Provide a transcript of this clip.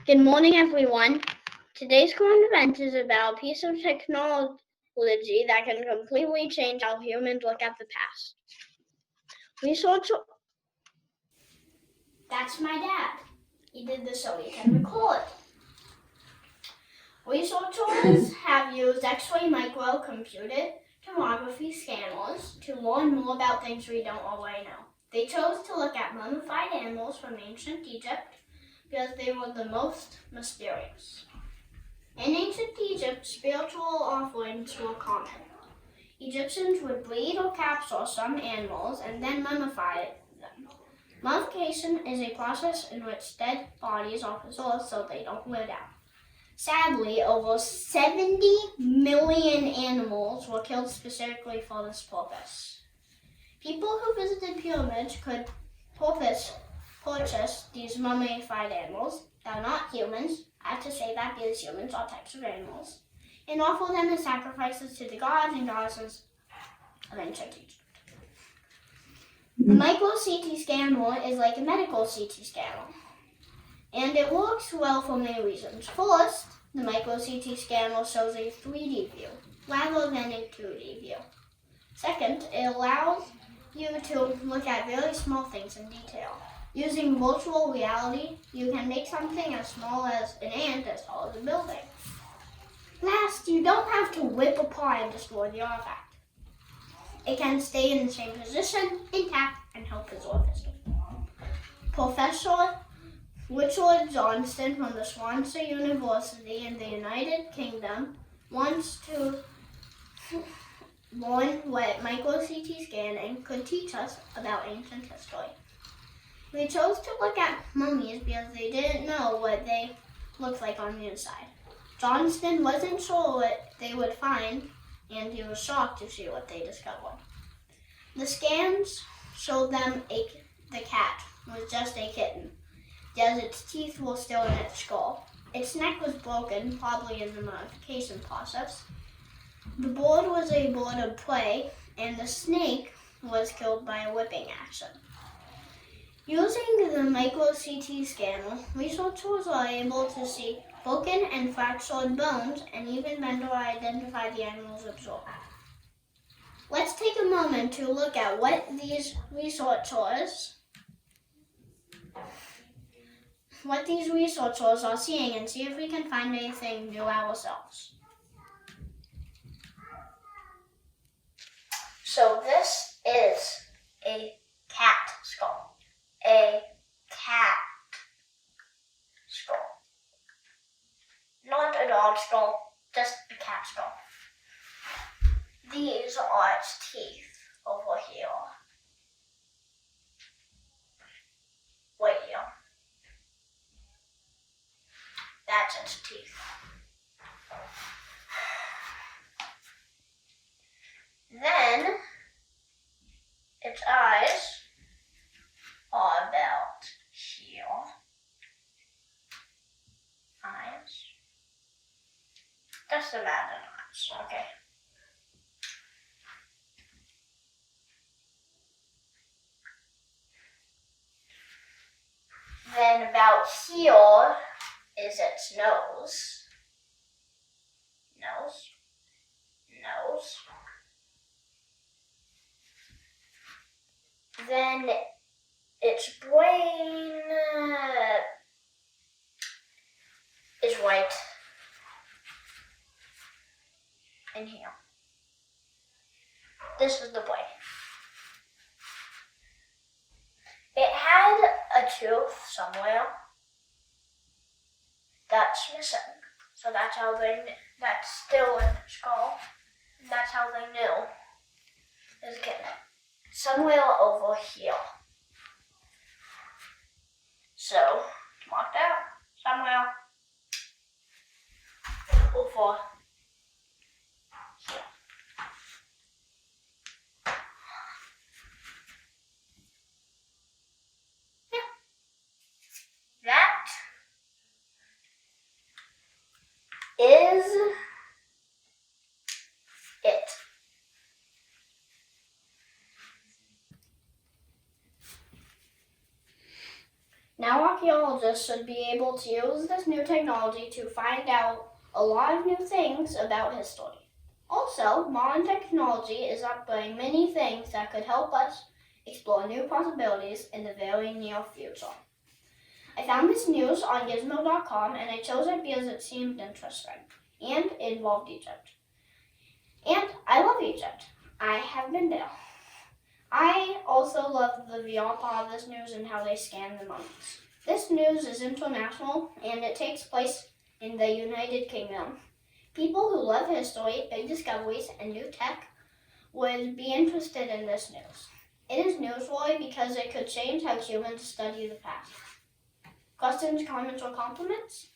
Good morning, everyone. Today's current event is about a piece of technology that can completely change how humans look at the past. That's my dad. He did this so he can record. Researchers have used X-ray microcomputed tomography scanners to learn more about things we don't already know. They chose to look at mummified animals from ancient Egypt because they were the most mysterious. In ancient Egypt, spiritual offerings were common. Egyptians would breed or capture some animals and then mummify them. Mummification is a process in which dead bodies are preserved so they don't wear down. Sadly, over 70 million animals were killed specifically for this purpose. People who visited pyramids could purchase these mummified animals. They're not humans. I have to say that because humans are types of animals. And offer them as sacrifices to the gods and goddesses of ancient Egypt. The micro CT scanner is like a medical CT scanner. And it works well for many reasons. First, the micro CT scanner shows a 3D view rather than a 2D view. Second, it allows you to look at very small things in detail. Using virtual reality, you can make something as small as an ant as tall as a building. Last, you don't have to rip apart and destroy the artifact. It can stay in the same position, intact, and help preserve history. Professor Richard Johnston from the Swansea University in the United Kingdom wants to learn what micro-CT scanning could teach us about ancient history. We chose to look at mummies because they didn't know what they looked like on the inside. Johnston wasn't sure what they would find, and he was shocked to see what they discovered. The scans showed them the cat was just a kitten, as its teeth were still in its skull. Its neck was broken, probably in the mummification process. The bird was a bird of prey, and the snake was killed by a whipping action. Using the micro-CT scanner, researchers are able to see broken and fractured bones and even better identify the animals absorbed. Let's take a moment to look at what these researchers are seeing and see if we can find anything new ourselves. So this is a cat skull. A cat skull. Not a dog skull, just a cat skull. These are its teeth over here. Wait here. That's its teeth. Then, its eyes are about here. Eyes. Just imagine eyes, okay. Then about here is its nose. Nose. Then its brain is right in here. This is the brain. It had a tooth somewhere that's missing. So that's still in the skull. And that's how they knew it was a kitten. Somewhere over here. So, marked out somewhere over here. That is it. Now Now archaeologists should be able to use this new technology to find out a lot of new things about history. Also, modern technology is upgrading many things that could help us explore new possibilities in the very near future. I found this news on Gizmo.com and I chose it because it seemed interesting and it involved Egypt. And I love Egypt. I have been there. I also love the VR part of this news and how they scan the mummies. This news is international and it takes place in the United Kingdom. People who love history, big discoveries, and new tech would be interested in this news. It is newsworthy because it could change how humans study the past. Questions, comments, or compliments?